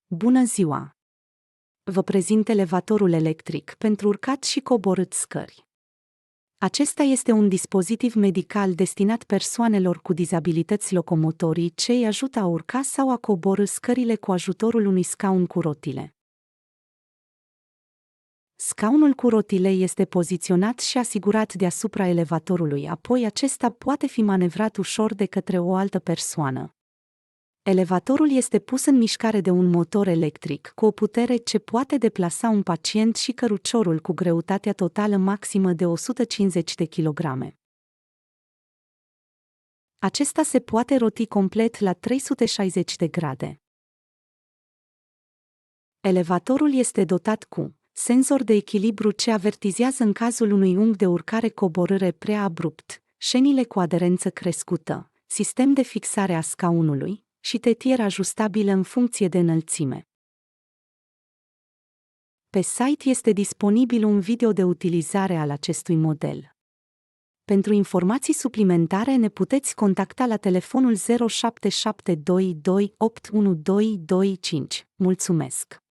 Bună ziua! Vă prezint elevatorul electric pentru urcat și coborât scări. Acesta este un dispozitiv medical destinat persoanelor cu dizabilități locomotorii ce îi ajută a urca sau a coborî scările cu ajutorul unui scaun cu rotile. Scaunul cu rotile este poziționat și asigurat deasupra elevatorului, apoi acesta poate fi manevrat ușor de către o altă persoană. Elevatorul este pus în mișcare de un motor electric cu o putere ce poate deplasa un pacient și căruciorul cu greutatea totală maximă de 150 de kg. Acesta se poate roti complet la 360 de grade. Elevatorul este dotat cu senzor de echilibru ce avertizează în cazul unui unghi de urcare-coborâre prea abrupt, șenile cu aderență crescută, sistem de fixare a scaunului și tetieră ajustabilă în funcție de înălțime. Pe site este disponibil un video de utilizare al acestui model. Pentru informații suplimentare ne puteți contacta la telefonul 0772281225. Mulțumesc!